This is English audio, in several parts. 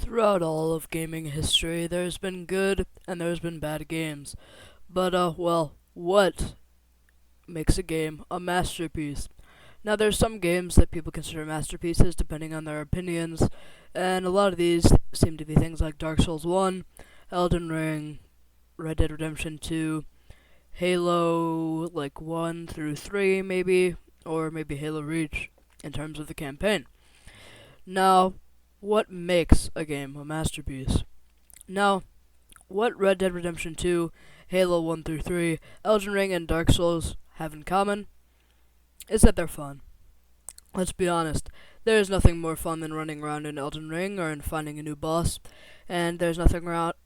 Throughout all of gaming history, there's been good and there's been bad games. But, what makes a game a masterpiece? Now, there's some games that people consider masterpieces depending on their opinions, and a lot of these seem to be things like Dark Souls 1, Elden Ring, Red Dead Redemption 2, Halo, like 1 through 3, maybe, or maybe Halo Reach in terms of the campaign. Now, what makes a game a masterpiece? Now, what Red Dead Redemption 2, Halo 1 through 3, Elden Ring, and Dark Souls have in common is that they're fun. Let's be honest, there is nothing more fun than running around in Elden Ring or in finding a new boss, and there's nothing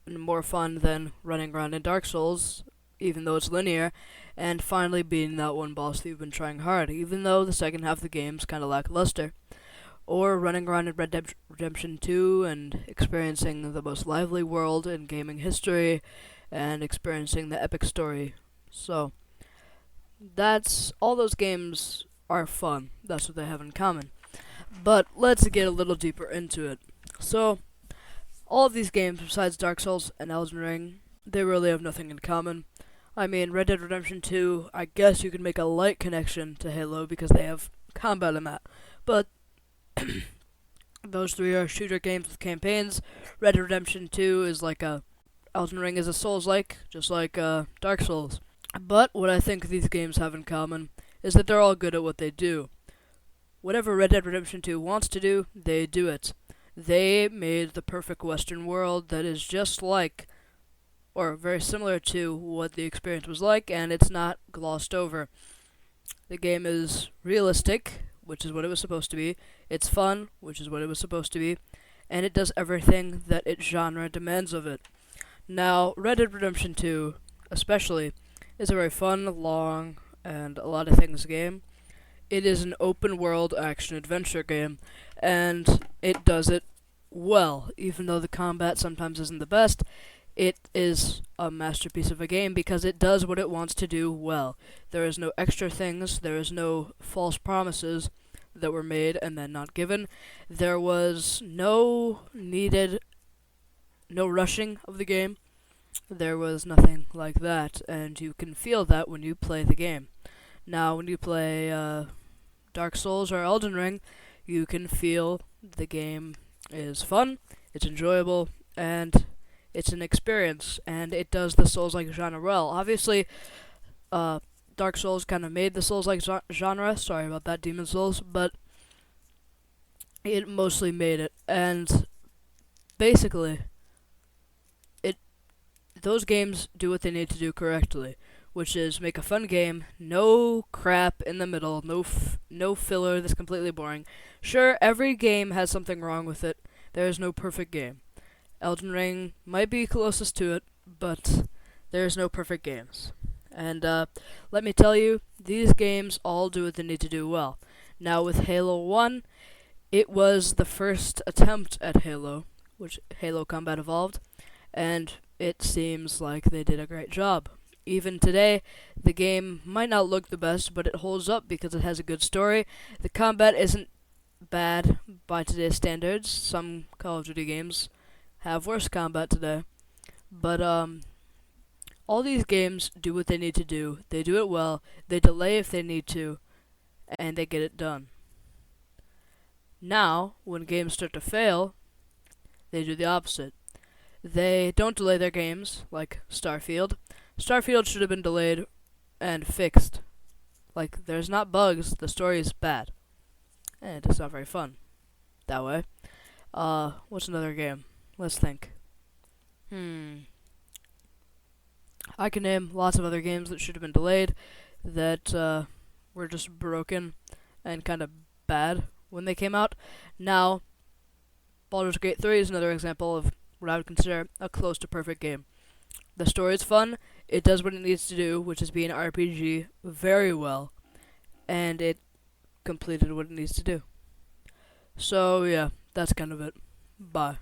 more fun than running around in Dark Souls, even though it's linear, and finally beating that one boss that you've been trying hard, even though the second half of the game's kind of lackluster. Or running around in Red Dead Redemption 2 and experiencing the most lively world in gaming history and experiencing the epic story. So, that's all those games are fun. That's what they have in common. But let's get a little deeper into it. So, all of these games, besides Dark Souls and Elden Ring, they really have nothing in common. I mean, Red Dead Redemption 2, I guess you could make a light connection to Halo because they have combat in that. But those three are shooter games with campaigns. Red Dead Redemption 2 is like a Elden Ring is a Souls-like, just like Dark Souls. But what I think these games have in common is that they're all good at what they do. Whatever Red Dead Redemption 2 wants to do, they do it. They made the perfect Western world that is just like, or very similar to, what the experience was like, and it's not glossed over. The game is realistic, which is what it was supposed to be. It's fun, which is what it was supposed to be. And it does everything that its genre demands of it. Now, Red Dead Redemption 2, especially, is a very fun, long, and a lot of things game. It is an open world action-adventure game, and it does it well. Even though the combat sometimes isn't the best, it is a masterpiece of a game because it does what it wants to do well. There is no extra things, there is no false promises that were made and then not given. There was no rushing of the game. There was nothing like that, and you can feel that when you play the game. Now, when you play Dark Souls or Elden Ring, you can feel the game is fun, it's enjoyable, and it's an experience, and it does the Souls-like genre well. Obviously, Dark Souls kind of made the Souls-like genre. Sorry about that, Demon Souls, but it mostly made it. And basically, those games do what they need to do correctly, which is make a fun game, no crap in the middle, no filler that's completely boring. Sure, every game has something wrong with it. There is no perfect game. Elden Ring might be closest to it, but there's no perfect games. And let me tell you, these games all do what they need to do well. Now with Halo 1, it was the first attempt at Halo, which Halo Combat Evolved, and it seems like they did a great job. Even today, the game might not look the best, but it holds up because it has a good story. The combat isn't bad by today's standards. Some Call of Duty games have worse combat today. But all these games do what they need to do. They do it well. They delay if they need to, and they get it done. Now, when games start to fail, they do the opposite. They don't delay their games, like Starfield. Starfield should have been delayed and fixed. Like, there's not bugs, the story is bad. And it's not very fun that way. What's another game? Let's think. I can name lots of other games that should have been delayed, that were just broken and kind of bad when they came out. Now, Baldur's Gate 3 is another example of what I would consider a close to perfect game. The story is fun, it does what it needs to do, which is be an RPG very well, and it completed what it needs to do. So yeah, that's kind of it. Bye.